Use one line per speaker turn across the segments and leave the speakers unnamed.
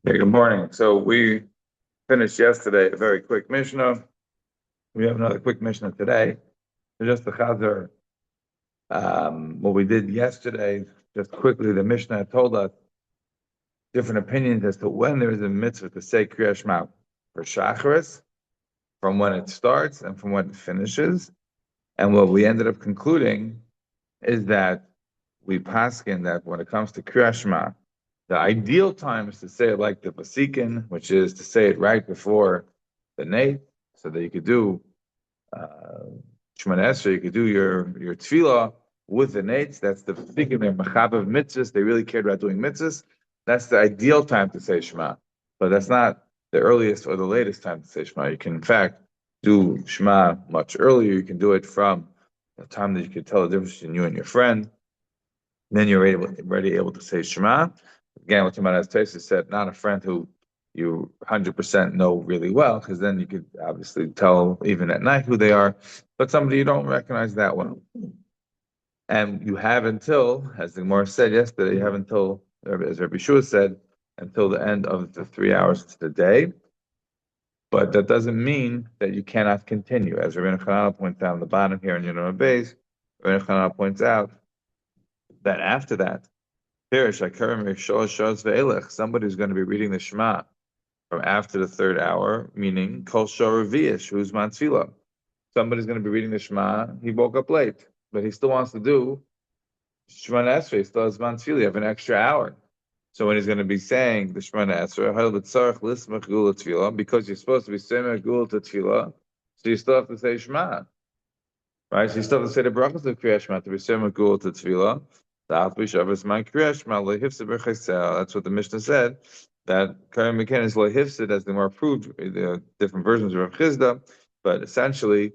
Hey, good morning. So we finished yesterday a very quick Mishnah. We have another quick Mishnah today. So just the Chazer, what we did yesterday, just quickly, the Mishnah told us different opinions as to when there is a mitzvah to say Kriya Shema for Shacharis, from when it starts and from when it finishes. And what we ended up concluding is that we paskin that when it comes to Kriya Shema, the ideal time is to say it like the Vasikin, which is to say it right before the Nate, so that you could do Shemana Esrei, you could do your tefillah with the Nates. That's the Vasikin, they're Machabav mitzvahs. They really cared about doing mitzvahs. That's the ideal time to say Shema, but that's not the earliest or the latest time to say Shema. You can, in fact, do Shema much earlier. You can do it from the time that you can tell the difference between you and your friend. Then you're already able to say Shema. Again, what Shema as Taisa said, not a friend who you 100% know really well, because then you could obviously tell even at night who they are, but somebody you don't recognize that well. And you have until, as the Gemara said yesterday, you have until, as Rabbi Shua said, until the end of the 3 hours of the day. But that doesn't mean that you cannot continue. As Rabbi Chananel points out on the bottom here in Yonah Beis, Rabbi Chananel points out that after that, somebody who's going to be reading the Shema from after the third hour, meaning Kol Shor Vish, who's Matzvila. Somebody's going to be reading the Shema. He woke up late, but he still wants to do Shemana Esrei. He still has Matzvila. You have an extra hour. So when he's going to be saying the Shemana Esrei, because you're supposed to be saying Gul to Tefillah, so you still have to say Shema. Right? So you still have to say the brachos of Kriya Shema to be saying Gul to Tefillah. That's what the Mishnah said. That Karim Mekan is Lehifsid, as the more approved, the different versions of Rav Chizda, but essentially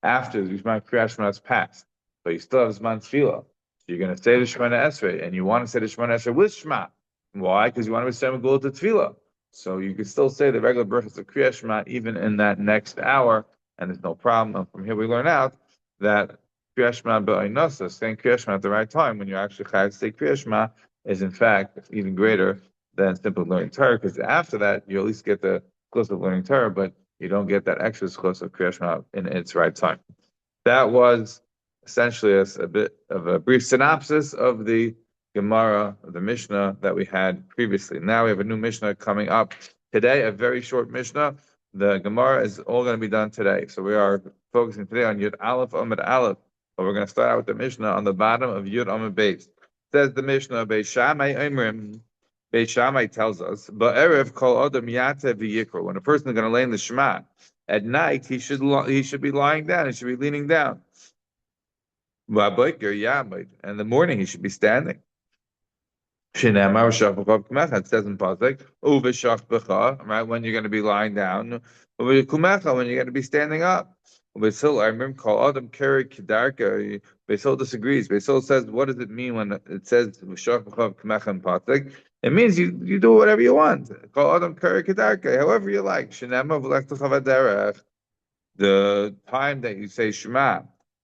after the Zman Kriya Shema has passed, but you still have Zman Tefillah. So you're going to say the Shemana Esrei, and you want to say the Shemana Esrei with Shema. Why? Because you want to be saying Gula to Tefillah. So you can still say the regular brachas of Kriya Shema even in that next hour, and there's no problem. And from here we learn out that Kriya Shema B'Ainosa, saying Kriya Shema at the right time when you actually have to say Kriya Shema, is in fact even greater than simply learning Torah, because after that you at least get the close of learning Torah, but you don't get that extra close of Kriya Shema in its right time. That was essentially a bit of a brief synopsis of the Gemara, of the Mishnah that we had previously. Now we have a new Mishnah coming up today, a very short Mishnah. The Gemara is all going to be done today. So we are focusing today on Yud Aleph Amud Aleph, but we're going to start out with the Mishnah on the bottom of Yud Amud Beis. Says the Mishnah, Beis Shammai Oimrim, Beis Shammai tells us, Ba'erev kol adam yate v'yikra. When a person is going to lay in the Shema at night, he should be lying down. He should be leaning down. And in the morning, he should be standing. It says in Pasuk, right, when you're going to be lying down, when you're going to be standing up. Basil, I remember call Adam Keri Kedarka. Basil disagrees. Basil says, what does it mean when it says Pasuk? It means you do whatever you want. Call Adam Keri Kedarka, however you like. The time that you say Shema,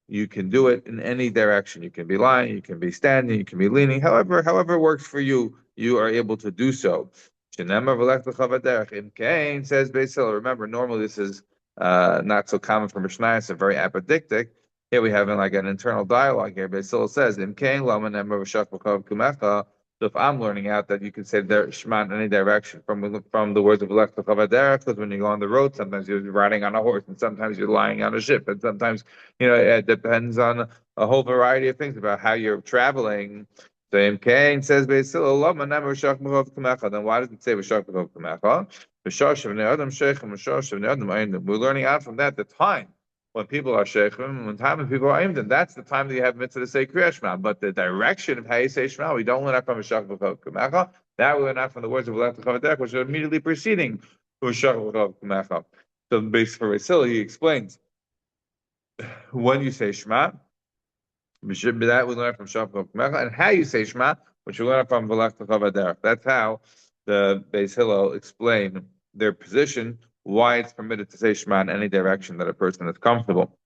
you can do it in any direction. You can be lying, you can be standing, you can be leaning. However works for you, you are able to do so. In Cain says Basil. Remember, normally this is not so common for Mishnah. It's very apodictic. Here we have like an internal dialogue here. Basil says, "In Cain, so if I'm learning out that you can say Shema in any direction from the words of Lech Chavadera, because when you go on the road, sometimes you're riding on a horse, and sometimes you're lying on a ship, and sometimes it depends on a whole variety of things about how you're traveling. So in Cain says Basil, then why does it say V'shach B'chov Kamecha? We're learning out from that the time when people are sheikhim, when time when people are aiming, that's the time that you have mitzvah to say Kriya Shema. But the direction of how you say Shema, we don't learn that from V'shach B'chov Kamecha. That we learn out from the words of Lech Chavadek, which are immediately preceding V'shach B'chov Kamecha. So based for Basil, he explains when you say Shema, we should be that we learn from Shavkov Kamecha, and how you say Shema, which we learn from V'lech T'chavaderech. That's how the Beis Hillel explain their position, why it's permitted to say Shema in any direction that a person is comfortable.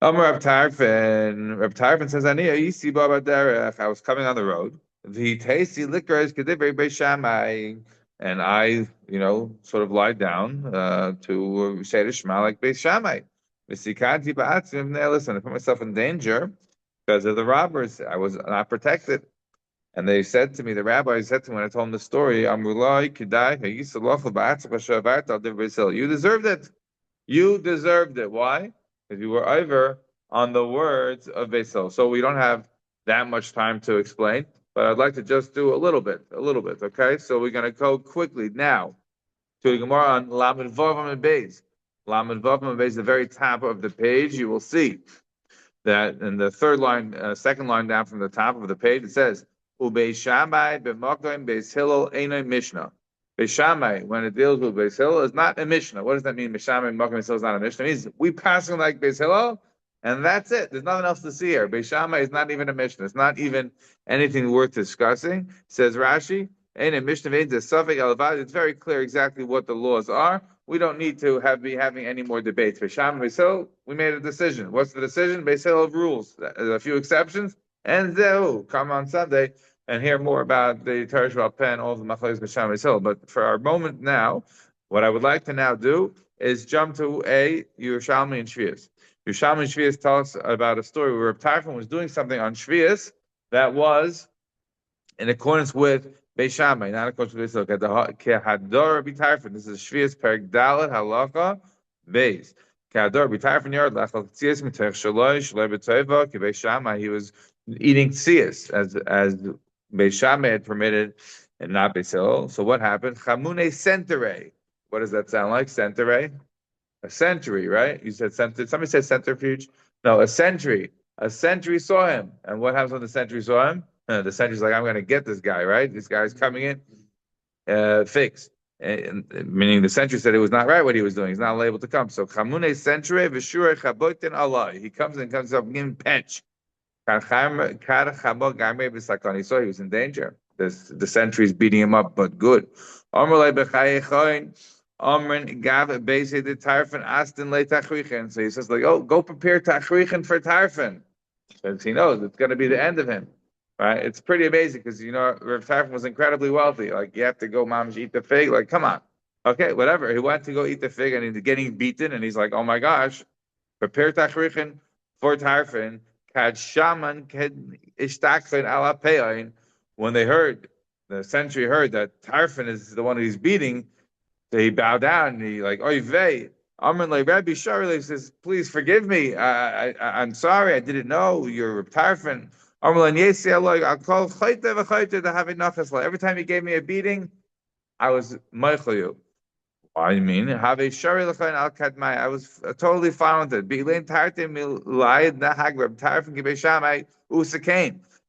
Rav Tarfon says, I was coming on the road. The tasty liquor is kedivri beishamai, and I, sort of lied down to say the Shema like beishamai. V'sikanti ba'atzim. Now listen, I put myself in danger because of the robbers. I was not protected. And they said to me, the rabbi said to me when I told him the story, Amrulai Kedai, you deserved it. You deserved it. Why? Because you were over on the words of Beisil. So we don't have that much time to explain, but I'd like to just do a little bit, okay? So we're going to go quickly now to the Gemara on Lamed Vav and Beis. Lamed Vav and Beis, the very top of the page, you will see that in the third line, second line down from the top of the page, it says, Ubei Shammai b'makom Beis Hillel einay Mishnah. Beis Shammai, when it deals with Beis Hillel, is not a Mishnah. What does that mean? Beis Shammai b'makom Beis Hillel is not a Mishnah. It means we pass on like Beis Hillel, and that's it. There's nothing else to see here. Beis Shammai is not even a Mishnah. It's not even anything worth discussing. Says Rashi, ain't Mishnah means a suffix alavad. It's very clear exactly what the laws are. We don't need to be having any more debates. Beis Shammai, Beis Hillel, we made a decision. What's the decision? Beis Hillel rules. There's a few exceptions, and zehu, come on Sunday and hear more about the Teresh Pen, all of the Machlokes Beis Shammai Beis Hillel. But for our moment now, what I would like to now do is jump to a Yerushalmi and Shvius. Yerushalmi and Shvius tell us about a story where Reb Tarfon was doing something on Shvius that was in accordance with Beis Shammai, not according to Beis Hillel. Kehador b'Tarfon. This is Shvius Perek Dalet Halacha Beis. Kehador b'Tarfon yard lachal tzias mitech shaloi shaloi b'toiva k'Beis Shammai. He was eating tzias as Beis Shammai had permitted, and not Beis Hillel. So what happened? Chamune centere. What does that sound like? Centere. A century, right? You said century. Somebody said centrifuge. No, a century. A century saw him, and what happens when the century saw him? The sentry's like, I'm going to get this guy, right? This guy's coming in, fixed. Meaning the sentry said it was not right what he was doing. He's not able to come. So, Chamune sentry, v'shure chabotin Allah. He comes up, give him pinch. He saw he was in danger. The sentry's beating him up, but good. So he says, like, oh, go prepare tachrichen for Tarfon. Because he knows it's going to be the end of him. Right? It's pretty amazing because Rav Tarfon was incredibly wealthy. Like you have to go, mom, eat the fig. Like, come on, okay, whatever. He went to go eat the fig and he's getting beaten, and he's like, oh my gosh, prepare tachrichin for Tarfon. Kad shaman kad ishtakfin ala pein. When the sentry heard that Tarfon is the one he's beating, so he bowed down and he like, oy vey. Amrin like Rabbi Sharley says, please forgive me. I'm sorry, I didn't know you're Tarfon. Every time he gave me a beating, I was meichel you. I mean, I was totally fine with it.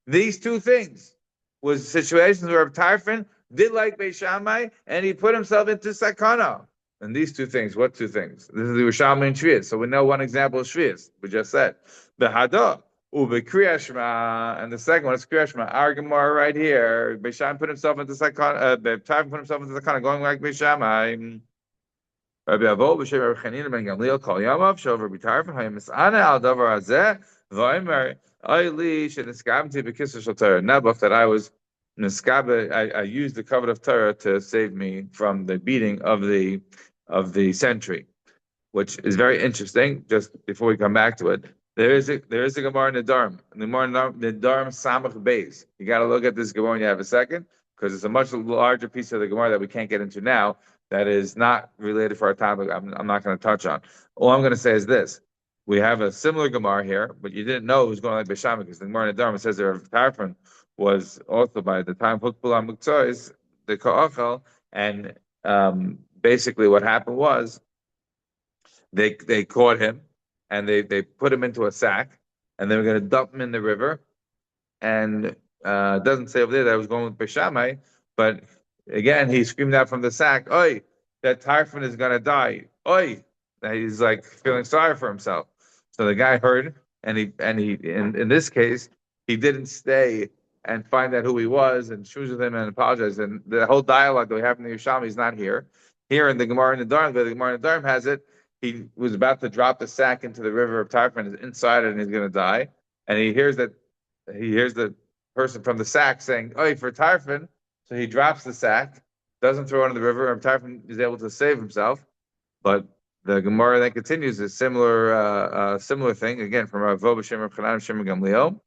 These two things was situations where Tarfon did like Beis Shammai, and he put himself into sakana. And these two things, what two things? This is the Yerushalmi and Shvius. So we know one example of Shvius. We just said the Hadah. And the second one is Kriyashma. Our Gemara right here. Beis Shammai put himself into sakana. Tarfon put himself into sakana, going like Beis Shammai. Rabbi Avo b'shem Rabbi Chanina ben Gamliel kol yamav shel Rabbi Tarfon haymisana al davar hazeh v'omer ayli sheniskabti b'kisur shel Torah nebuch that I was niskabe. I used the covenant of Torah to save me from the beating of the sentry, which is very interesting. Just before we come back to it, there is a Gemara in the Dharm. The Gemara in the Dharm Samach Beis. You got to look at this Gemara when you have a second, because it's a much larger piece of the Gemara that we can't get into now. That is not related for our topic. I'm not going to touch on. All I'm going to say is this: we have a similar Gemara here, but you didn't know it was going like Beis Shammai because the Gemara in the Dharm says that Tarfon was also by the time Hukbulam Muktzah the Ka'achal, and basically what happened was they caught him and they put him into a sack and they were going to dump him in the river. And it doesn't say over there that I was going with Beis Shammai, but again he screamed out from the sack, "Oi, that Tarfon is going to die! Oi!" And he's like feeling sorry for himself. So the guy heard, and he in this case he didn't stay and find out who he was and choose with him and apologize. And the whole dialogue that we have in the Yerushalmi is not here. Here in the Gemara in the Dharm, the Gemara in the Dharm has it. He was about to drop the sack into the river of Tarfon, is inside it, and he's going to die. And he hears the person from the sack saying, "Oh, for Tarfin," so he drops the sack, doesn't throw it into the river, and Tarfin is able to save himself. But the Gemara then continues a similar thing again from Rav B'Shem Rav Chanan Shem Gamliel.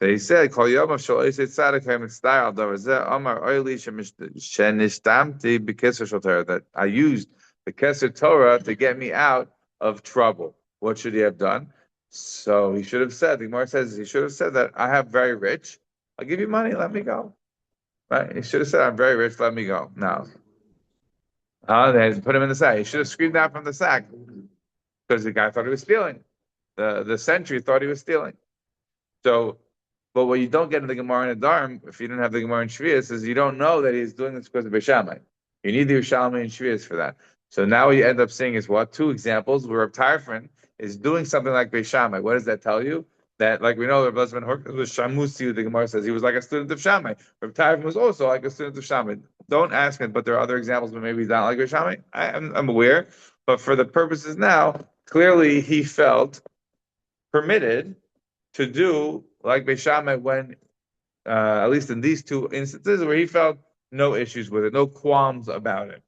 They said, "Kol yom shel oisei tzaddik hamitzday al davar zeh amar oili shenishtamti b'keser shel Torah." That I used the keser Torah to get me out of trouble. What should he have done? So he should have said. The Gemara says he should have said that I have very rich. I'll give you money. Let me go. Right? He should have said I'm very rich. Let me go. Now, they put him in the sack. He should have screamed out from the sack because the guy thought he was stealing. The sentry thought he was stealing. So. But what you don't get in the Gemara in Adarm, if you didn't have the Gemara in Shvius, is you don't know that he's doing this because of Beishamai. You need the Yerushalmi and Shvius for that. So now what you end up seeing is what? Two examples where Tarfin is doing something like Beishamai. What does that tell you? That, like we know, Reb Lezman was Shamusi, the Gemara says he was like a student of Shammai. Reb Tarfin was also like a student of Shammai. Don't ask him, but there are other examples where maybe he's not like Beishamai. I'm aware. But for the purposes now, clearly he felt permitted to do like Beishamai when, at least in these two instances, where he felt no issues with it, no qualms about it.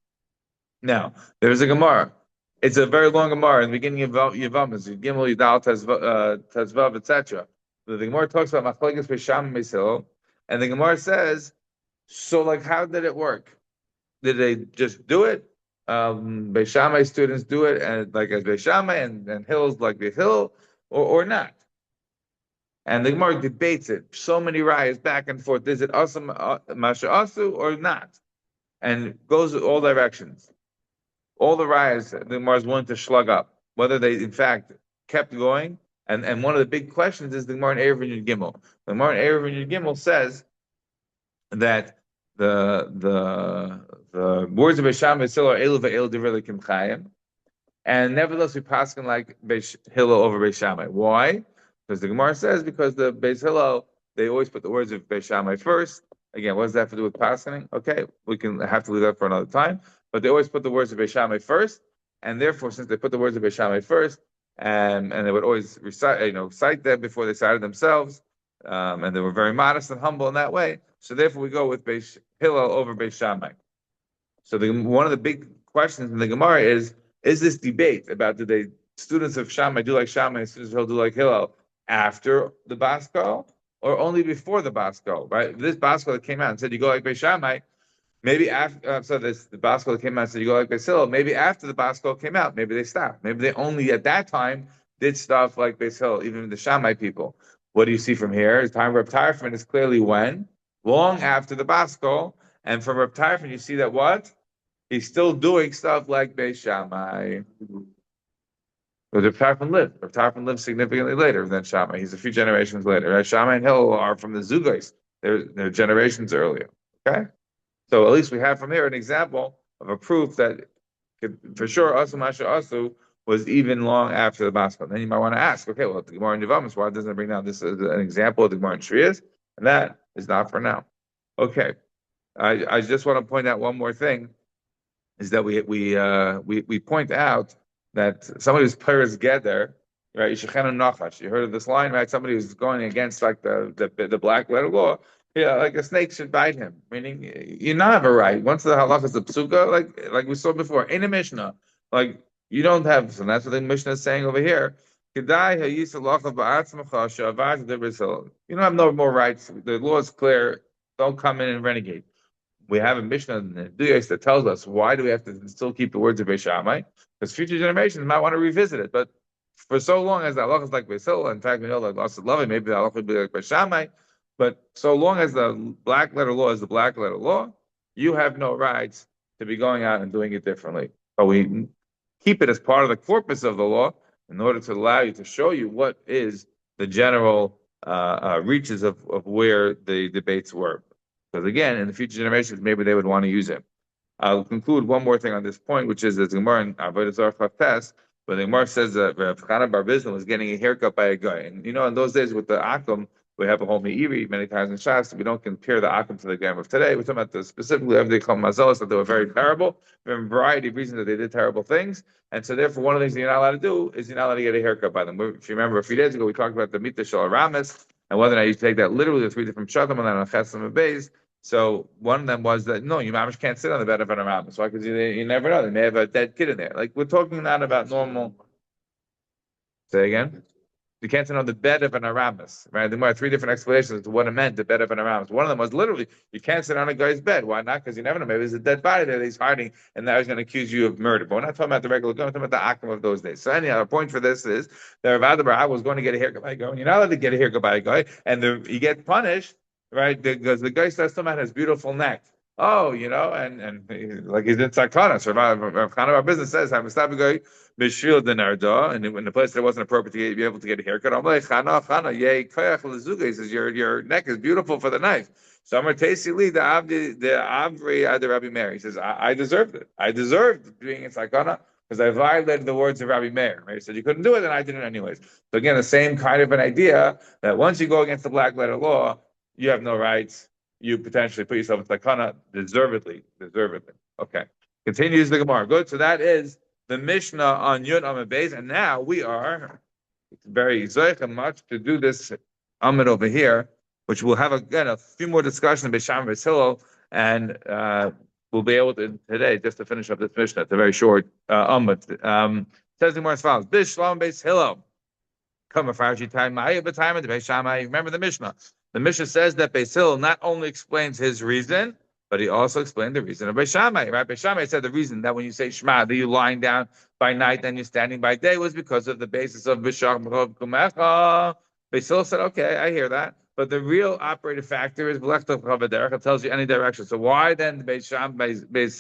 Now, there's a Gemara. It's a very long Gemara in the beginning of Yevamos, Gimel, Yidal, Tezvav, etc. The Gemara talks about Machlekes Beishamai Mesil, and the Gemara says, so like how did it work? Did they just do it? Beishamai students do it, and like as Beishamai, and Hill's like the Hill, or not? And the Gemara debates it. So many rayas back and forth. Is it asum masha asu or not? And goes all directions. All the rayas the Gemara is willing to slug up, whether they in fact kept going. And one of the big questions is the Gemara in Erev and Yud Gimel. The Gemara in Erev and Yud Gimel says that the words of Beishamai still are elu ve'elu divrei lekim chayim, and nevertheless we paskin like Hillel over Beishamai. Why? Because the Gemara says, because the Beis Hillel, they always put the words of Beis Shammai first. Again, what does that have to do with paskening? Okay, we can have to leave that for another time. But they always put the words of Beis Shammai first, and therefore, since they put the words of Beis Shammai first, and they would always cite them before they cited themselves, and they were very modest and humble in that way. So therefore, we go with Beis Hillel over Beis Shammai. So one of the big questions in the Gemara is this debate about do students of Shammai do like Shammai and students of Hillel do like Hillel after the Basko or only before the Basko, right? This Basko that came out and said you go like Beis Shammai, maybe after, the Basko that came out and said you go like Beis Hillel, maybe after the Basko came out, maybe they stopped. Maybe they only at that time did stuff like Beis Hillel, even the Shammai people. What do you see from here? The time of Reb Tarfon is clearly when? Long after the Basko. And from Reb Tarfon, you see that what? He's still doing stuff like Beis Shammai. But Reb Tarfon lived. Reb Tarfon lived significantly later than Shammai. He's a few generations later. Right? Shammai and Hillel are from the Zugais. They're generations earlier. Okay? So at least we have from here an example of a proof that for sure Asu Masha Asu was even long after the Baskal. Then you might want to ask, okay, well, the Gemara in Yevamos, why doesn't it bring down this as an example of the Gemara in Shrias? And that is not for now. Okay. I just want to point out one more thing, is that we point out that somebody who's Peres Geder, right? Yishachenu Nachash. You heard of this line, right? Somebody who's going against like the black letter law. Yeah, like a snake should bite him. Meaning you not have a right. Once the halach is a psuka, like we saw before, in a mishnah, like you don't have. So that's what the mishnah is saying over here. You don't have no more rights. The law is clear. Don't come in and renegade. We have a Mishnah in the Duyos that tells us why do we have to still keep the words of Beis Shammai? Because future generations might want to revisit it. But for so long as the halacha is like Beis Hillel, in fact, we know like Asa Love, maybe the halacha would be like Beis Shammai. But so long as the black letter law is the black letter law, you have no rights to be going out and doing it differently. But we keep it as part of the corpus of the law in order to allow you to show you what is the general reaches of where the debates were. Because again, in the future generations, maybe they would want to use it. I'll conclude one more thing on this point, which is that the Gemara in Avodah Zarah Chaftes, where the Gemara says that Rav Chana Bar Bizna was getting a haircut by a guy. And in those days with the Akum, we have a whole Meiri many times in Shas. We don't compare the Akum to the Gam of today. We're talking about specifically everything called Mazelos, that they were very terrible. There are a variety of reasons that they did terrible things. And so therefore, one of the things that you're not allowed to do is you're not allowed to get a haircut by them. If you remember a few days ago, we talked about the Mita Shal Aramis, and whether or not you take that literally, the three different pshatim on that on Chesim and Beis. So one of them was that no, you mamish can't sit on the bed of an Aramis. Why? Because you never know, they may have a dead kid in there. Like we're talking not about normal. Say again. You can't sit on the bed of an Aramis, right? There were three different explanations to what it meant, the bed of an Aramis. One of them was literally, you can't sit on a guy's bed. Why not? Because you never know. Maybe there's a dead body there that he's hiding, and now he's going to accuse you of murder. But we're not talking about the regular, we're talking about the Akim of those days. So anyhow, the point for this is that Rav Adabar was going to get a haircut by a guy, and you're not allowed to get a haircut by a guy, and he gets punished, right? Because the guy starts talking about his beautiful neck. Oh, like he's in Sakana. So Rav our business says, I'm a stop guy. Bishvil denarda, and in the place that wasn't appropriate to be able to get a haircut, I'm like, Chana, yay, koyach lezuga. He says, your neck is beautiful for the knife. So I'm going to taste you the Avri Ad Rabbi Meir. He says, I deserved it. I deserved being in Sakana because I violated the words of Rabbi Meir. Right? He said, you couldn't do it, and I did it anyways. So again, the same kind of an idea that once you go against the black letter law, you have no rights. You potentially put yourself in Sakana deservedly. Okay. Continues the Gemara. Good. So that is the Mishnah on Yud Amud Beis, and now we are very zoich much to do this Amud over here, which we'll have again a few more discussions Beisham and Hillel, and we'll be able to today just to finish up this Mishnah. It's a very short Amud. Says the Gemara as follows: Bishlam Beis Hillel. Come Farshi time the Beis remember the Mishnah. The Mishnah says that Beis Hillel not only explains his reason, but he also explained the reason of Beis Shammai. Right? Beis Shammai said the reason that when you say Shema, that you're lying down by night and you're standing by day was because of the basis of Bishach B'chov Kumecha. Beis Hillel said, okay, I hear that. But the real operative factor is B'lechtov Chavaderech. It tells you any direction. So why then Beis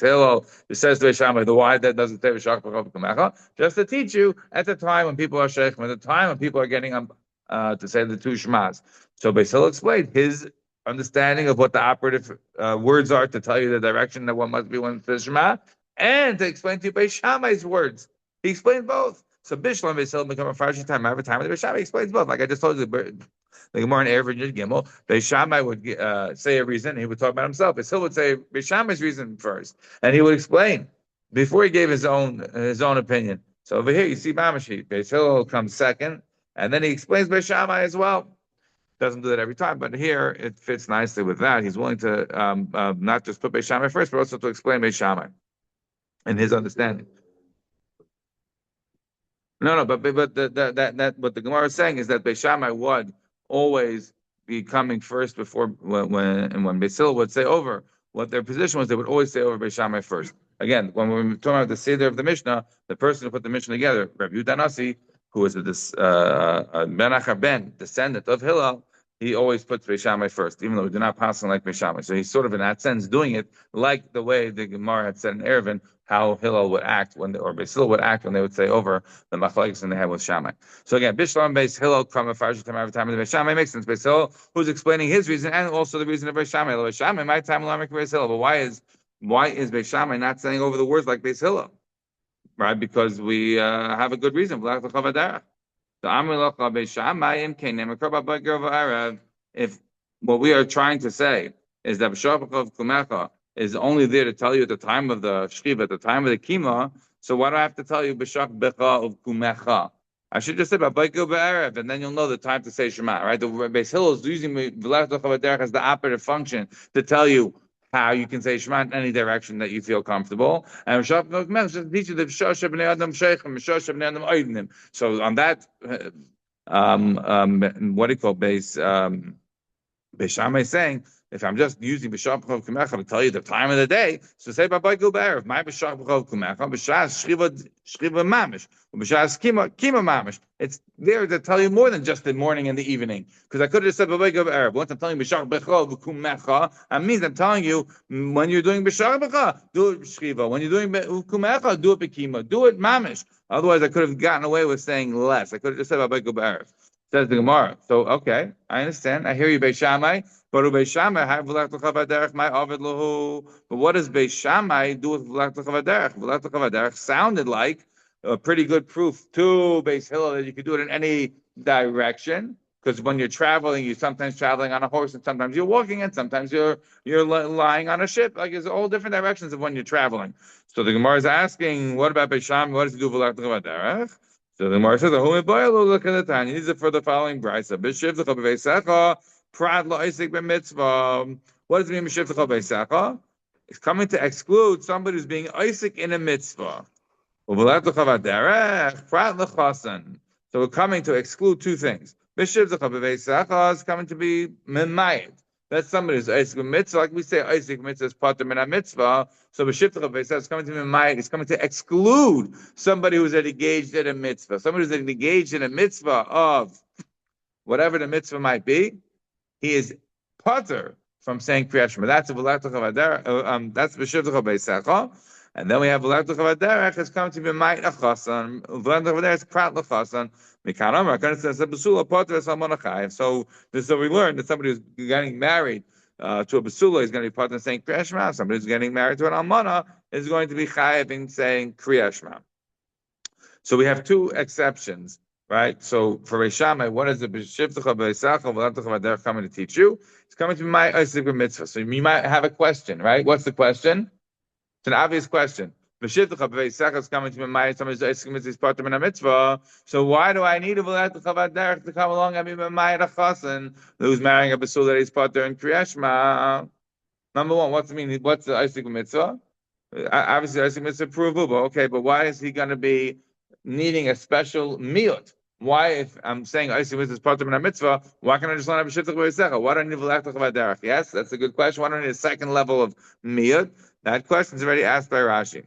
Hillel, it says to Beis Shammai, the why that doesn't say B'shach B'chov Kumecha? Just to teach you at the time when people are Sheikh, at the time when people are getting to say the two Shmas. So Beis Hillel explained his understanding of what the operative words are to tell you the direction that one must be when says Shema, and to explain to you Beis Shammai's words. He explained both. So Bishlam Beis Hillel become a Farshi time. Every time the Beis Shammai explains both. Like I just told you, the Gemara in Erev Yud Gimel, Beis Shammai would say a reason. And he would talk about himself. Beis Hillel would say Beis Shammai's reason first, and he would explain before he gave his own opinion. So over here you see Mamashi. Beis Hillel comes second, and then he explains Beis Shammai as well. Doesn't do that every time, but here it fits nicely with that. He's willing to not just put Beis Shammai first, but also to explain Beis Shammai and his understanding. No, but that what the Gemara is saying is that Beis Shammai would always be coming first before when Beis Hillel would say over what their position was. They would always say over Beis Shammai first. Again, when we're talking about the Seder of the Mishnah, the person who put the Mishnah together, Rabbi Yehuda Nasi, who was Menachar ben, descendant of Hillel, he always puts Beis Shammai first, even though he did not pass on like Beis Shammai. So he's sort of in that sense doing it like the way the Gemara had said in Erevin, how Hillel would act or Beis Hillel would act when they would say over the machlokes and they had with Shammai. So again, Bishlam Beis Hillel come Farshi time every time of the Beis Shammai makes sense. Beis Hillel who's explaining his reason and also the reason of Beis Shammai. Beis Shammai my time Lamek Beis Hillel, but why is Beis Shammai not saying over the words like Beis Hillel? Right, because we have a good reason. If what we are trying to say is that B'shach B'chov Kumecha is only there to tell you at the time of the Shchiva, at the time of the Kima, so why do I have to tell you B'shach B'chov Kumecha? I should just say B'bayko B'erev, and then you'll know the time to say Shema, right? The Beis Hillel is using V'lech Dochav as the operative function to tell you how you can say Shema in any direction that you feel comfortable. And B'shach B'chov Kumecha just teach you the B'shach B'nei Adam Sheichem, B'shach B'nei Adam Oidnim. So on that, what do you call Beis Shammai is saying, if I'm just using B'shach B'chov Kumecha to tell you the time of the day, so say B'Bay Gul B'Erev, my B'shach B'chov Kumecha, B'shas Shchiva Mamish, B'shas Kima Mamish. It's there to tell you more than just the morning and the evening. Because I could have just said B'Bay Gul B'Erev. Once I'm telling you B'shach B'chov Kumecha, that means I'm telling you when you're doing B'shach B'cha, do it Shchiva. When you're doing Kumecha, do it B'Kima. Do it Mamish. Otherwise, I could have gotten away with saying less. I could have just said B'Bay Gul B'Erev. Says the Gemara. So, okay, I understand. I hear you, Beis Shammai. But Beis Shammai, but what does Beis Shammai do with V'lech L'chavaderech? V'lech L'chavaderech sounded like a pretty good proof to Beis Hillel that you could do it in any direction. Because when you're traveling, you're sometimes traveling on a horse, and sometimes you're walking, and sometimes you're lying on a ship. Like it's all different directions of when you're traveling. So the Gemara is asking, what about Beis Shammai? What does he do with V'lech L'chavaderech? So the Gemara says, look at the time. These are for the following brisa. B'shivtecha b'veisecha, prad la'isik b'mitzvah. What does it mean, b'shivtecha b'veisecha? It's coming to exclude somebody who's being isik in a mitzvah. So we're coming to exclude two things. B'shivtecha b'veisecha is coming to be memayit. That's somebody who's isik mitzvah, like we say, isik mitzvah is pater min mitzvah. So b'shivtecha b'veisecha is coming to be memayit. It's coming to exclude somebody who's engaged in a mitzvah. Somebody who's engaged in a mitzvah of whatever the mitzvah might be. He is pater from saying Kriyat Shema. That's that's b'shivtecha b'veisecha. And then we have v'lektecha v'derech has come to be ma'it achasan. V'lektecha v'derech is prat l'chasan. Mikan Amar, says b'sula poter salmon achayev. So this is what we learned, that somebody who's getting married to a b'sula is going to be pater saying Kriyat Shema. Somebody who's getting married to an almana is going to be chayev in saying Kriyat Shema. So we have two exceptions, right? So for Reish Shammai, what is the b'shivtecha b'veisecha v'lektecha v'derech coming to teach you? It's coming to be ma'it isik mitzvah. So you might have a question, right? What's the question? It's an obvious question. B'shivtecha b'veisecha is coming to be ma'it. Somebody's isik mitzvah is part of a mitzvah. So why do I need a v'lektecha v'derech to come along and be ma'it achasan who's marrying a b'sul that is part in Kriyat Shema? Number one, what's the meaning? What's the isik mitzvah? Obviously, isik mitzvah provable. Okay, but why is he going to be needing a special miyut? Why, if I'm saying isik mitzvah is part of a mitzvah, why can't I just learn b'shivtecha b'veisecha? Why do I need v'lektecha v'derech? Yes, that's a good question. Why do I need a second level of miyut? That question is already asked by Rashi.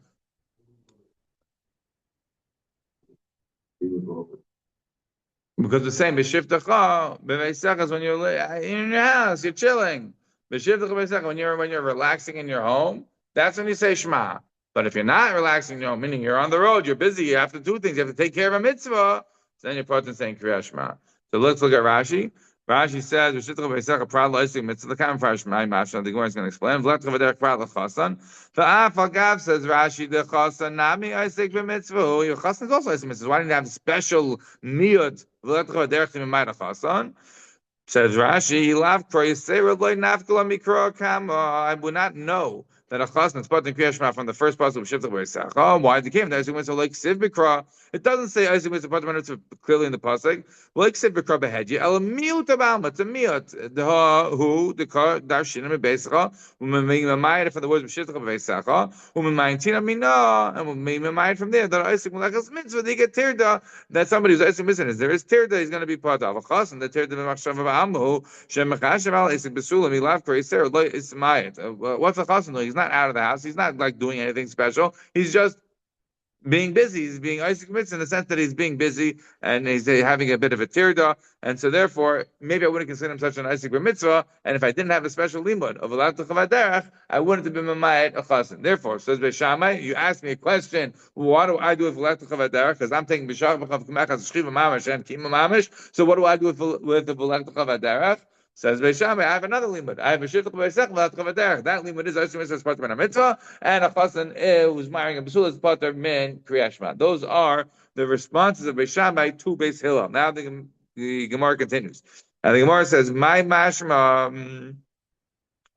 Because the same b'shivtecha b'veisecha is when you're in your house, you're chilling. B'shivtecha b'veisecha when you're relaxing in your home, that's when you say Shema. But if you're not relaxing in your home, meaning you're on the road, you're busy, you have to do things, you have to take care of a mitzvah, so then you're part in saying Kriyat Shema. So let's look at Rashi. Rashi says, "B'shivtecha b'veisecha prad la'isik mitzvah." The common Farsh my Mashal. The Gemara is going to explain. V'lektecha v'derech prad l'chasan. The Afagav says Rashi, the chasan nami isik b'mitzvah. Your chasan is also isik mitzvah. Why didn't you have a special miyut v'lektecha v'derech to be ma'it chasan? Says Rashi, I would not know that a chasna is part in Kriyat Shema from the first pasuk of B'shivtecha b'veisecha. Why? The came isik mitzvah like siv b'kra. It doesn't say isik mitzvah part of clearly in the pasuk. Like siv b'kra behedji el miyut abalma. It's a miyut. The kar darshinim b'veisecha. U'memayit from the words B'shivtecha b'veisecha. U'memayintina mina and u'memayit from there that isik melachas mitzvah they get tirda. That somebody who's isik mitzvah is there is tirda. He's going to be part of a chasna. The tirda b'machshav b'amu shemachashav al isik b'sulam ilav kreiser lo ismayit. What's a chasna? He's not out of the house. He's not like doing anything special. He's just being busy. He's being isik mitzvah in the sense that he's being busy and he's having a bit of a tirda. And so therefore, maybe I wouldn't consider him such an isik mitzvah. And if I didn't have a special limud of v'lektecha v'derech, I wouldn't have been mamayit a chasen. Therefore, says Beis Shammai, you asked me a question, what do I do with v'lektecha v'derech? Because I'm taking b'shach b'chav k'mechas shchiva mamash and kima mamash. So what do I do with the v'lektecha v'derech? Says Beis Shammai, I have another limud. I have a b'shivtecha b'veisecha v'lektecha v'derech. That limud is isik mitzvah as part of a mitzvah, and a chasen who's marrying a b'sul as part of min Kriyat Shema. Those are the responses of Beis Shammai to Beis Hillel. Now the Gemara continues. And the Gemara says, my mashma,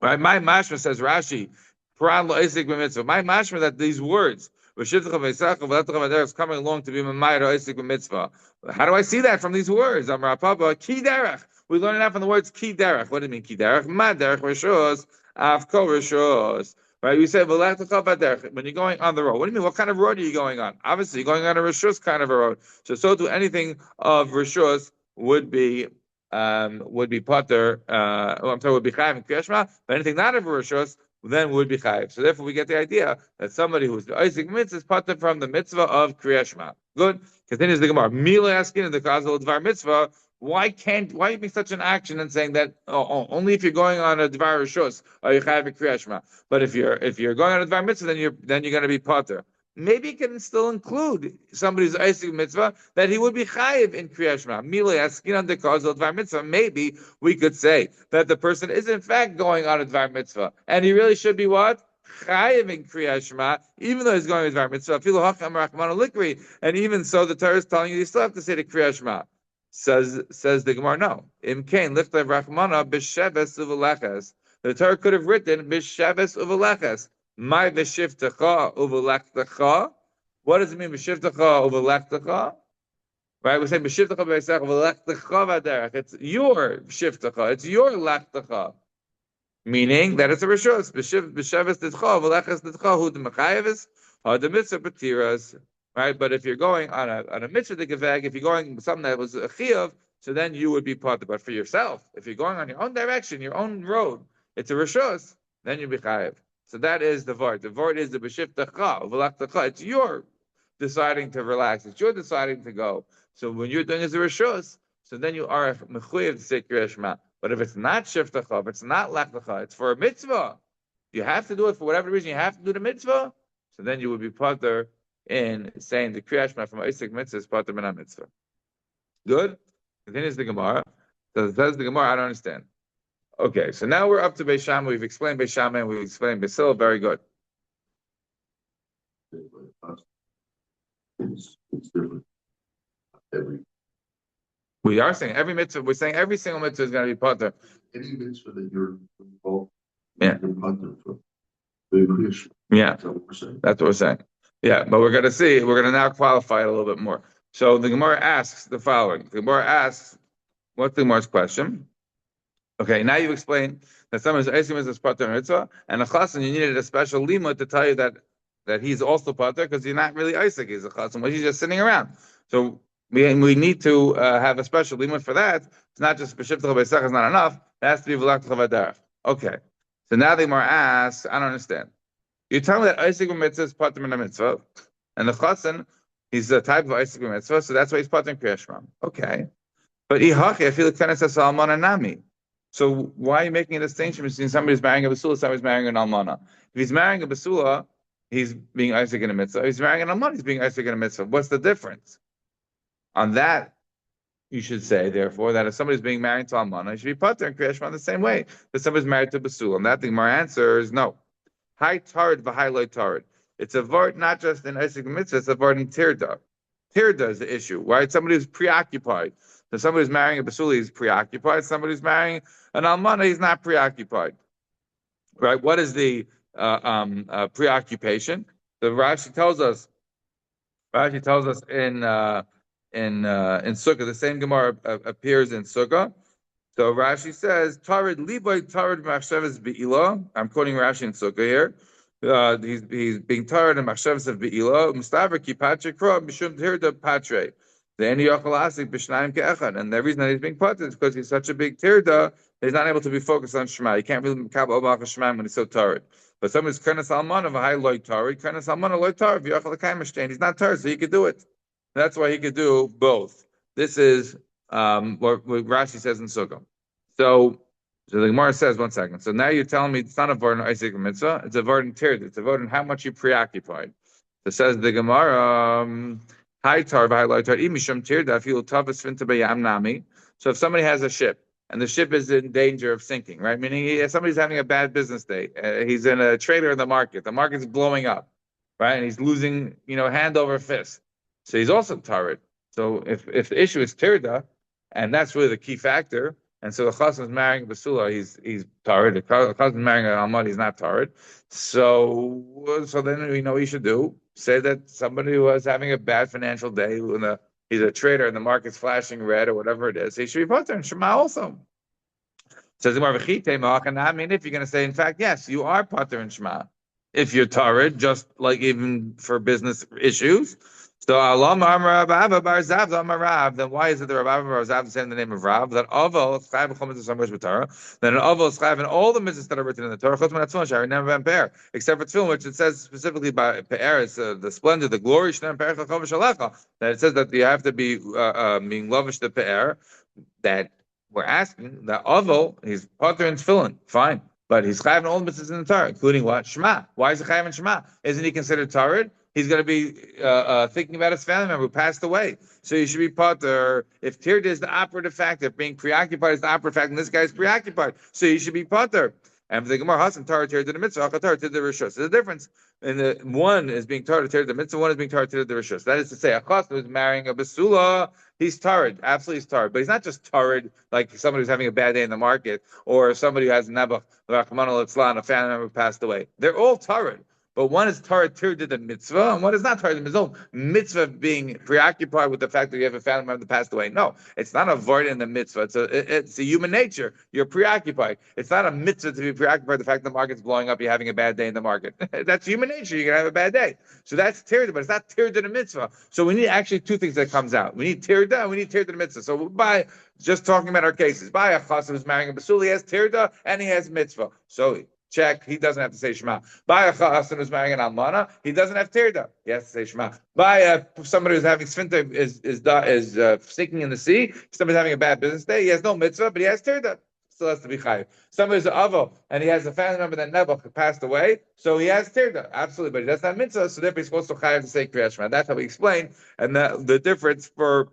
right? My mashma says Rashi, Pran lo isik b'mitzvah. My mashma that these words, b'shivtecha b'veisecha v'lektecha v'derech, is coming along to be mamayit or isik b'mitzvah. How do I see that from these words? Amar Papa, ki derech. We learn that from the words ki derech. What do you mean ki derech? Ma derech rishos, avko rishos. Right? We say v'lektecha v'derech when you're going on the road. What do you mean? What kind of road are you going on? Obviously, you're going on a rishos kind of a road. So to anything of rishos would be pater. I'm sorry, would be chayiv in Kriyat Shema. But anything not of rishos then would be chayiv. So therefore, we get the idea that somebody who's the isik mitzvah is pater from the mitzvah of Kriyat Shema. Good. Continues the Gemara. Mila asking in the kazal dvar mitzvah. Why you make such an action and saying that only if you're going on a dvar rishos are you chayav in Kriyat Shema? But if you're going on a dvar mitzvah, then you're going to be pater. Maybe it can still include somebody's isik mitzvah that he would be chayiv in Kriyat Shema. Mila askin on the cause of dvar mitzvah. Maybe we could say that the person is in fact going on a dvar mitzvah and he really should be what? Chayiv in Kriyat Shema, even though he's going with dvar mitzvah. And even so, the Torah is telling you still have to say the Kriyat Shema. Says the Gemara, no. Imkain lichtav rachmana b'sheves uveleches. The Torah could have written b'sheves uveleches. My b'shivtecha uvelektecha. What does it mean b'shivtecha uvelektecha? Right? We say b'shivtecha b'yisach v'lechtecha v'derech. It's your shivtecha. It's your lechtecha. Meaning that it's a rishus. B'sheves ditcha v'leches ditcha hu d'mechayeves ha d'mitzvah b'tiras. Right? But if you're going on a mitzvah d'geveg, if you're going something that was a chiyuv, so then you would be part. But for yourself, if you're going on your own direction, your own road, it's a rishus, then you be chayev. So that is the vart. The vart is the b'shivtecha v'lechtecha. It's your deciding to relax. It's your deciding to go. So when you're doing as a rishus, so then you are mechuyev to say Kriya Shema. But if it's not shiftacha, if it's not lechtacha, it's for a mitzvah. You have to do it for whatever reason. You have to do the mitzvah. So then you would be pater in saying the Kriya Shema from Isaac mitzvah is pater min mitzvah. Good. Continues the Gemara. So it says the Gemara. I don't understand. Okay, so now we're up to Beis Shammai. We've explained Beis Shammai and we've explained Basil. Very good.
It's different.
We are saying every mitzvah. We're saying every single mitzvah is going to be pater.
Any mitzvah that you're involved,
yeah,
you're pater for. Yeah, that's what we're saying.
That's what we're saying. Yeah, but we're going to see. We're going to now qualify it a little bit more. So the Gemara asks the following. The Gemara asks, what's the Gemara's question? Okay, now you've explained that someone is asking is pater mitzvah, and a chassan you needed a special limud to tell you that he's also pater because you're not really Isaac. He's a chassan, but he's just sitting around. So we need to have a special limud for that. It's not just b'shivtecha b'yisach is not enough. It has to be v'laktecha v'derech. Okay. So now the Gemara asks, I don't understand. You tell me that Isaac mitzvah is pater min mitzvah, and the chassan he's a type of Isaac mitzvah, so that's why he's pater in Kriya Shema. Okay. But ihachi, I feel like tenes as almana nami. So why are you making a distinction between somebody who's marrying a basula, somebody's marrying an almana? If he's marrying a basula, he's being Isaac in a mitzvah. If he's marrying an almana, he's being Isaac in a mitzvah. What's the difference? On that, you should say, therefore, that if somebody's being married to almana, he should be pater in Kriya Shema the same way that somebody's married to basula. And that the Gemara answer is no. High tarid v'high loy tarid. It's a vart not just in Isaac mitzvah, it's a vart in tirda. Tirda is the issue, right? Somebody who's preoccupied. So somebody who's marrying a basula, he's preoccupied. Somebody who's marrying an almana, he's not preoccupied, right? What is the preoccupation? The Rashi tells us in Sukkah. The same Gemara appears in Sukkah. So Rashi says, "Tarid liboy tarid machshavas beila." I'm quoting Rashi in Sukkah here. He's being tarid in machshavas of beila. Mustaver ki patre kro mishum tirda patre. The any yochalasik b'shnayim ke'echad, and the reason that he's being put is because he's such a big tirda, he's not able to be focused on Shema. He can't really kabel obach Shema when he's so tired. But someone's kernas alman of a high loy tarid, kernas alman a loy tarid v'yochal l'kaim he's not tired, so he could do it. That's why he could do both. This is what Rashi says in Sukkah. So the Gemara says, one second. So now you're telling me it's not a vart in Isaac mitzvah, it's a vart in tirda. It's a vart in how much you're preoccupied. So says the Gemara. So if somebody has a ship and the ship is in danger of sinking, right? Meaning somebody's having a bad business day. He's in a trader in the market. The market's blowing up, right? And he's losing, hand over fist. So he's also tarid. So if the issue is tirda, and that's really the key factor, and so the chassan is marrying basula, he's tarid. The chassan is marrying an almad, he's not tarid. So then we know what you should do. Say that somebody who is having a bad financial day, he's a trader and the market's flashing red or whatever it is, he should be pater in Shema also. Says the Gemara, I mean, if you're going to say, in fact, yes, you are pater in Shema. If you're tarid, just like even for business issues. So then why is it that Rav Bar Zav saying the name of Rav that Aval is chayav b'chol mitzvahs samarish b'Torah? Then an Aval is chayav in all the mitzvahs that are written in the Torah. Chutz min haTefillin shari never been pe'er, except for tefillin, which it says specifically by pe'er, it's the splendor, the glory shneim pe'er chacham v'shalecha. That it says that you have to be being lavish the pe'er. That we're asking that Aval he's pater in tefillin, fine, but he's chayav in all the mitzvahs in the Torah, including what Shema. Why is he chayav in Shema? Isn't he considered tarid? He's going to be thinking about his family member who passed away. So you should be pater. If tirda is the operative factor, if being preoccupied is the operative factor, and this guy's preoccupied, so you should be pater. And for the Gemara, Hasan tar tirda the mitzvah, tar tirda the rishus. There's a difference. And the one is being tar tirda the mitzvah, one is being tar tirda the rishus. That is to say, a chassan who's marrying a basula, he's tarid, absolutely he's tarid. But he's not just tarid like somebody who's having a bad day in the market, or somebody who has nabach, a family member passed away. They're all tarid. But one is Torah tirda the mitzvah, and one is not Torah the mitzvah. Mitzvah being preoccupied with the fact that you have a family member that passed away. No, it's not avoiding the mitzvah. It's a human nature. You're preoccupied. It's not a mitzvah to be preoccupied with the fact that the market's blowing up. You're having a bad day in the market. That's human nature. You're gonna have a bad day. So that's tirda, but it's not tirda the mitzvah. So we need actually two things that comes out. We need tirda and we need tirda the mitzvah. So by just talking about our cases, by a chassid who's marrying a basul, he has tirda and he has mitzvah. So check, he doesn't have to say Shema. By a chassid who's marrying an almana, he doesn't have tirda. He has to say Shema. By somebody who's having sfinta is sinking in the sea, somebody's having a bad business day, he has no mitzvah, but he has tirda. Still has to be chayiv. Somebody's an avo and he has a family member that never passed away, so he has tirda, absolutely, but he doesn't have mitzvah, so therefore he's supposed to chayiv to say Kriyat Shema. That's how we explain, and the difference for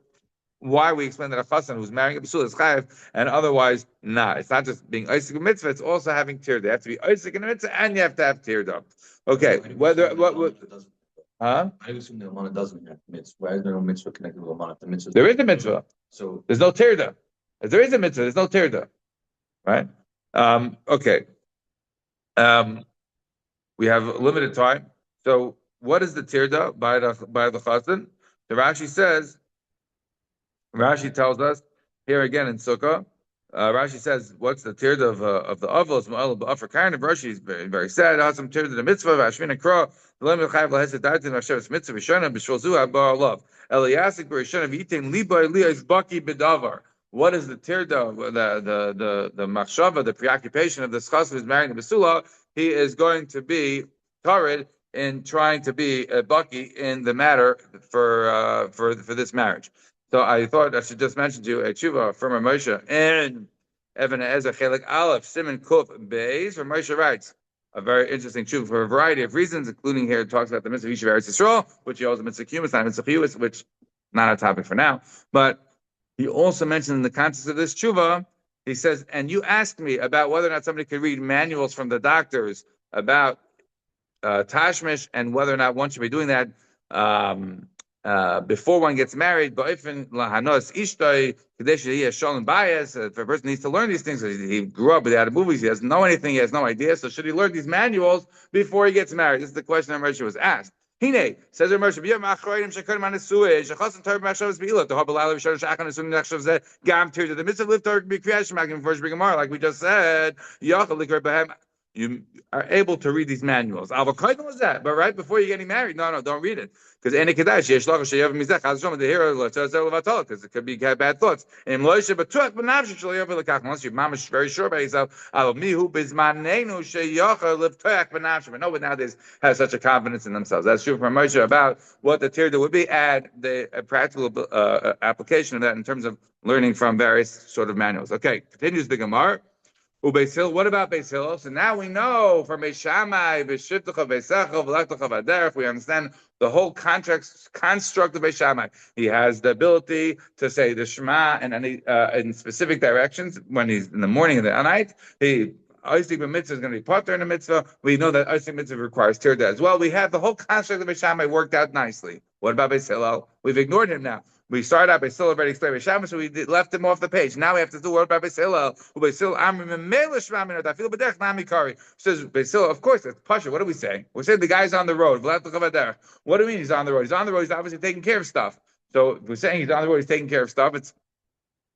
why we explain that a chassan who's marrying a basul is chayiv and otherwise not. It's not just being Isaac in mitzvah; it's also having tirda. You have to be Isaac in a mitzvah, and you have to have tirda. Okay, whether what huh?
I assume the Amana doesn't have mitzvah. Why is there no mitzvah connected with Amana? The mitzvah.
There is a mitzvah.
So
there's no tirda. If there is a mitzvah, there's no tirda. Right? Okay. We have limited time. So what is the tirda by the chassan? The Rashi tells us here again in Sukkah. Rashi says, "What's the tirda of the avos?" For kind of Rashi is very very sad. Has some tirda the mitzvah Ashvin and Kra. The lemon chayv laheset datin Hashem's mitzvah v'shana b'shvolzu habar love. Eliyasik b'rishana v'yitin liba eliyas baki b'davar. What is the tirda? The machshava, the preoccupation of the chassid who's marrying the basula? He is going to be torrid in trying to be a baki in the matter for this marriage. So I thought I should just mention to you a tshuva from Moshe and Even Ezer Chelik Aleph Simon Kuf Beis. Where Moshe writes a very interesting tshuva for a variety of reasons, including here it talks about the mitzvah Yishuv Eretz Yisrael, which he holds a mitzvah Kiyum, it's not a mitzvah Chiyuv, which not a topic for now. But he also mentioned in the context of this tshuva, he says, and you asked me about whether or not somebody could read manuals from the doctors about tashmish and whether or not one should be doing that before one gets married. If a person needs to learn these things, he grew up without movies, he doesn't know anything, he has no idea. So should he learn these manuals before he gets married? This is the question that Moshe was asked. Hine says Moshe, the mitzvah live Torah be creation like we just said. You are able to read these manuals. Was that? But right before you're getting married, no, don't read it. Because because it could be bad thoughts. Unless your mom is very sure about yourself. But nobody nowadays has such a confidence in themselves. That's true from Moshe about what the tirda would be, and the practical application of that in terms of learning from various sort of manuals. Okay, continues the Gemara. What about Beis Hillel? So now we know from Beis Shammai, B'shivtecha Beisecha, V'lechtecha V'derech, we understand the whole construct of Beis Shammai. He has the ability to say the Shema in specific directions when he's in the morning and the night. Isaac mitzvah is going to be potter in the mitzvah. We know that Isaac mitzvah requires tirda as well. We have the whole construct of Beis Shammai worked out nicely. What about Beis Hillel? We've ignored him now. We started out Beis Hillel already explained Beis Shammai, so we left him off the page. Now we have to do what about Beis Hillel? Beis Hillel says Beis Hillel, of course, it's Pasha. What are we saying? We're saying the guy's on the road. What do we mean he's on the road? He's on the road. He's obviously taking care of stuff. So if we're saying he's on the road, he's taking care of stuff. It's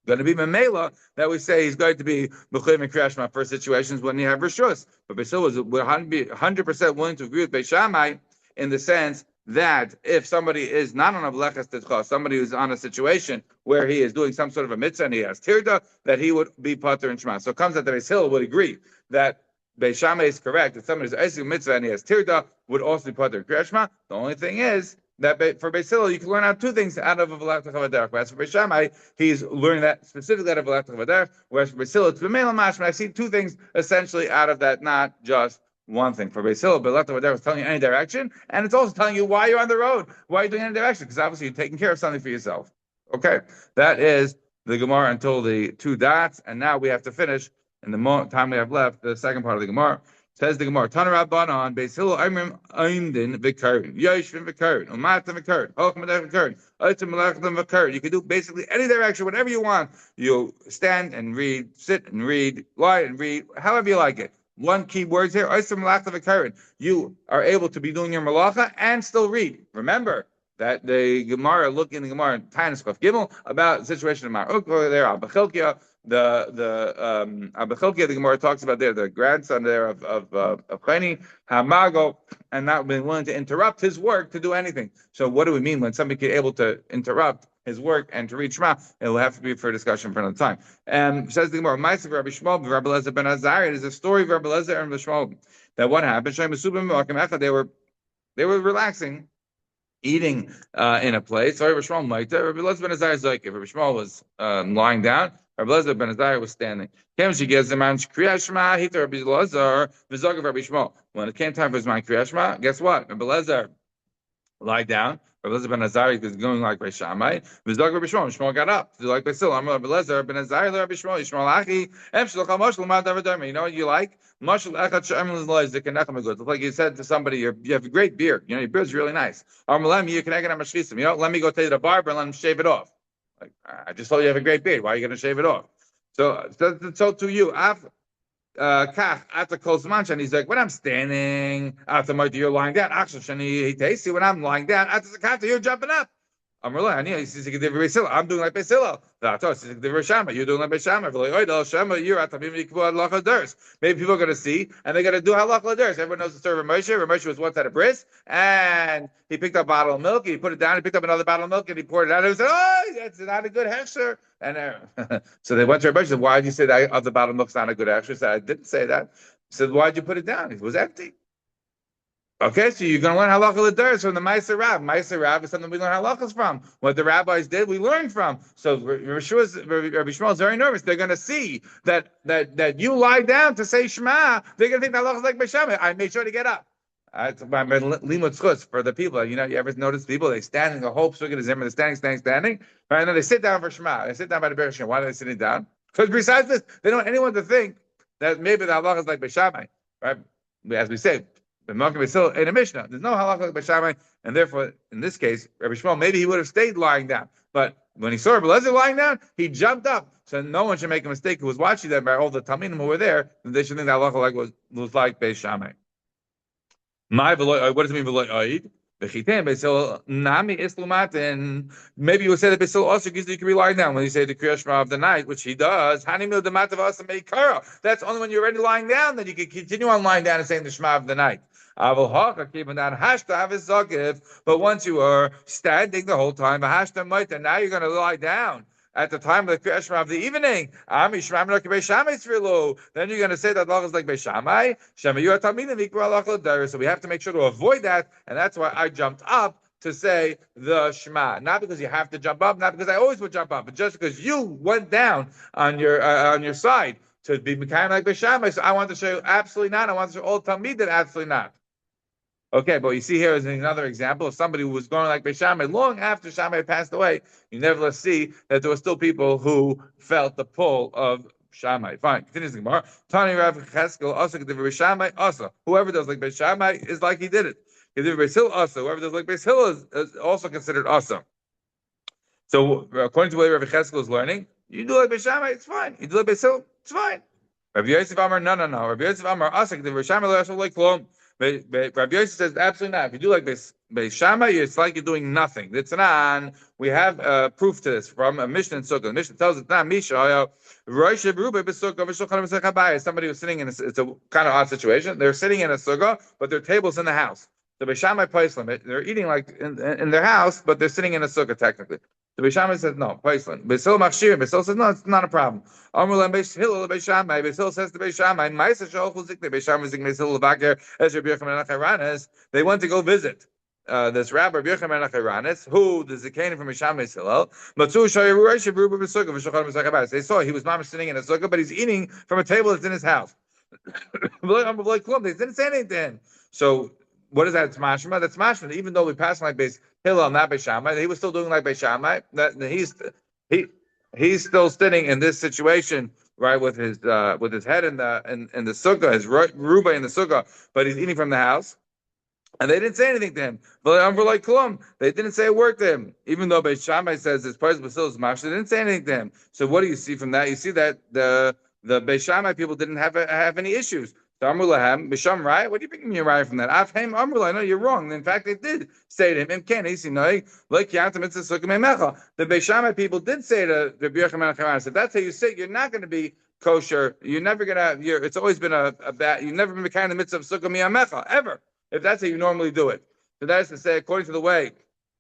going to be Mamela that we say he's going to be Mechayim and Kriyat Shema for situations when you have Rishus. But Beis Hillel would 100% willing to agree with Beis Shammai in the sense that if somebody is not on a V'leches Tidcha, somebody who's on a situation where he is doing some sort of a mitzvah and he has tirda, that he would be pater and Shema. So it comes that the Beis Hillel would agree that Beis Shammai is correct, that somebody who's a mitzvah and he has tirda would also be pater and Kriyat Shema. The only thing is that for Beis Hillel, you can learn out two things out of a V'leches V'derech. Whereas for Beis Shammai, he's learning that specifically out of V'leches V'derech. Whereas for Beis Hillel, it's B'meila Mashma. I've seen two things essentially out of that, not just one thing. For Beis Hillel, V'leches V'derech is telling you any direction, and it's also telling you why you're on the road, why you're doing any direction, because obviously you're taking care of something for yourself. Okay, that is the Gemara until the two dots, and now we have to finish in the time we have left the second part of the Gemara. Says the Gemara, Tana Rabbanan, Beis Hillel Imrim Eindin V'Karin, Yoshvin V'Karin, Umatan V'Karin, Hoch Melech V'Karin, Oitzim Melechim V'Karin. You can do basically any direction, whatever you want. You stand and read, sit and read, lie and read, however you like it. one key word here, you are able to be doing your malacha and still read. Remember that the Gemara, look in the Gemara in Tainus Chaf Gimel about the situation of Mar Ukva there, Abachilkia, the Abachilkia, the Gemara talks about there, the grandson there of Chani, Hamago, and not being willing to interrupt his work to do anything. So what do we mean when somebody is able to interrupt his work and to read Shema? It will have to be for discussion for another time. Says the Gemara, Ma'aseh Rabbi Shmuel, Rabbi Elazar ben Azariah. It is a story of Rabbi Elazar and Rabbi Shmuel that what happened. They were relaxing, eating in a place. Sorry, Rabbi Shmuel might. Rabbi Elazar ben Azariah is like if Rabbi Shmuel was lying down, Rabbi Elazar ben Azariah was standing. When it came time for his mind Kriyas Shema, guess what? Rabbi Elazar lied down. Rabbi Elazar ben Azariah is going like by Shammai. Shmuel got up. Like by Sila. Rabbi Elazar ben Azariah, Rabbi Shmuel, Yishmael Achi, you know what you like? It's like you said to somebody, you have a great beard. You know, your beard's really nice. You know, let me go take the barber and let him shave it off. Like, I just told you have a great beard. Why are you going to shave it off? So to you, and he's like, when I'm standing, you're lying down. When I'm lying down, you're jumping up. I'm doing like Basila. You're doing like Beshama. Maybe people are going to see, and they're going to do halakha ders. Everyone knows the story of Moshe. Moshe was once at a bris, and he picked up a bottle of milk. He put it down. He picked up another bottle of milk, and he poured it out. And he said, "Oh, that's not a good hechsher." And so they went to Moshe. Said, "Why did you say that other bottle of milk's not a good hechsher?" He said, "I didn't say that." He said, "Why did you put it down?" It was empty. Okay, so you're going to learn halacha l'deres from the Ma'aser Rav. Ma'aser Rav is something we learn halachas from. What the rabbis did, we learned from. So Rabbi Shmuel is very nervous. They're going to see that you lie down to say Shema. They're going to think that halacha is like B'Shamah. I made sure to get up. My limud chutz for the people. You know, you ever notice people, they stand in the whole psukkah, they're standing, right? And then they sit down for Shema. They sit down by the Bereshit. Why are they sitting down? Because besides this, they don't want anyone to think that maybe the halacha is like B'Shamah, right? As we say, in a Mishnah, there's no halakha like Shammai, and therefore, in this case, Rabbi Shmuel, maybe he would have stayed lying down. But when he saw Rabbi Elazar lying down, he jumped up. So no one should make a mistake who was watching that by all the Talmidim who were there. They should think that halakha was like Beis Shammai. What does it mean, V'lo Oid? Maybe you would say that Basil also gives you can be lying down when you say the Kriya Shema of the night, which he does. That's only when you're already lying down that you can continue on lying down and saying the Shema of the night. But once you are standing the whole time, now you're going to lie down. At the time of the Kriya Shema of the evening, then you're going to say that Allah is like Beishamai. So we have to make sure to avoid that, and that's why I jumped up to say the Shema. Not because you have to jump up, not because I always would jump up, but just because you went down on your side to be kind of like Beishamai. So I want to show you absolutely not. I want to show all Talmid that absolutely not. Okay, but you see here is another example of somebody who was going like Beis Shammai long after Shammai passed away. You nevertheless see that there were still people who felt the pull of Shammai. Fine, continues the Gemara. Tani Rav Cheskel also could Beis Shammai also. Whoever does like Beis Shammai is like he did it. Beis Hillel also. Whoever does like Beis Hillel is also considered awesome. So according to what Rav Cheskel is learning, you do like Beis Shammai, it's fine. You do like Beis Hillel, it's fine. Rabbi Yosef Amar, no. Rabbi Yosef Amar also could Beis Shammai also like Klom. Rabbi Yosef says absolutely not. If you do like Beis Shammai, it's like you're doing nothing. We have proof to this from a Mishnah in Sukkah. The Mishnah tells us not Misha. Somebody was sitting in it's a kind of odd situation. They're sitting in a sukkah, but their table's in the house. The Beis Shammai Paislim, they're eating like in their house, but they're sitting in a sukkah technically. The Beis Shammai says no, Paislim. Beis Hillel Machshir. Beis Hillel says no, it's not a problem. Amr Beis Hillel Beis Shammai. Beis Hillel says to Beis Shammai, Ma'aser Shalchu Ziknei Beis Shammai Ziknei Beis Hillel Vaker as Rabbi Yochanan Acharanes. They went to go visit this rabbi Rabbi Yochanan Acharanes, who the Zikanim from Beis Shammai Hillel. Matzu Shayaru Reish Ruba B'Sukkah V'Shochan B'Sakabas. They saw he was mamish sitting in a sukkah, but he's eating from a table that's in his house. They didn't say anything to him. So what is that? It's mashma. That's mashma. Even though we passed like Beis Hillel, not Beis Shammai, he was still doing like Beis Shammai. That he's still sitting in this situation, right, with his head in the sukkah, his ruba in the sukkah, but he's eating from the house, and they didn't say anything to him. They didn't say a word to him, even though Beis Shammai says his price Basil is mashma. They didn't say anything to him. So what do you see from that? You see that the Beis Shammai people didn't have any issues. So Amru Lahem, Bisham right? What do you think me right from that? Afhem Amru, I know you're wrong. In fact, they did say to him, Imken, like Yatam Mitzvah Sukkah Mecha. The Beishamai people did say to Rabbi Yochanan Chanan, if that's how you sit, you're not going to be kosher. You're never gonna. It's always been a bad. You've never been kind of mitzvah of sukkah miyamecha ever. If that's how you normally do it. So that is to say, according to the way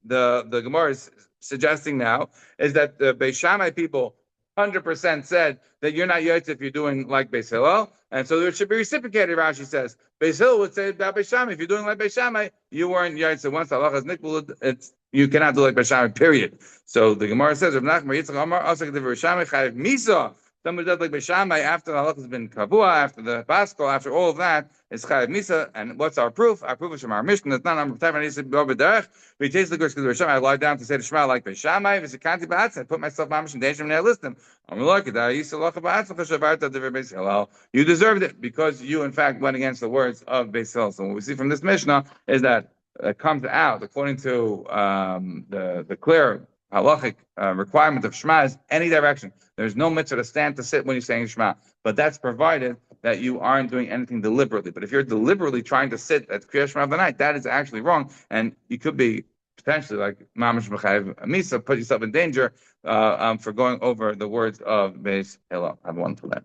the Gemara is suggesting now, is that the Beis Shammai people 100% said that you're not yotze if you're doing like Beis Hillel, and so it should be reciprocated. Rashi says Beis Hillel would say about Beis Shammai, if you're doing like Beis Shammai, you weren't yotze. Once Allah has nikbul, it's you cannot do like Beis Shammai. Period. So the Gemara says, Rav Nachman Yitzchak Amar Asik Devar Shammai Chayiv Misa. Somebody does like Beis Shammai after the halach has been kavua, after the baskol, after all of that, is chayav misa. And what's our proof? Our proof is from our Mishnah. It's not our time. I said derech. We taste the because Beis Shammai. I lie down to say the Shema like Beis Shammai. If it's a kanti ba'atz, I put myself mamish in danger when I listen. I'm like that. I used to look about Beis Hillel. You deserved it because you, in fact, went against the words of Beis Hillel. So what we see from this Mishnah is that it comes out according to the clear halachic requirement of Shema is any direction. There's no mitzvah to stand to sit when you're saying Shema, but that's provided that you aren't doing anything deliberately. But if you're deliberately trying to sit at Kriyat Shema of the night, that is actually wrong, and you could be potentially like Mamash Mechayev Misa, put yourself in danger for going over the words of Beis Hillel. I have one for that.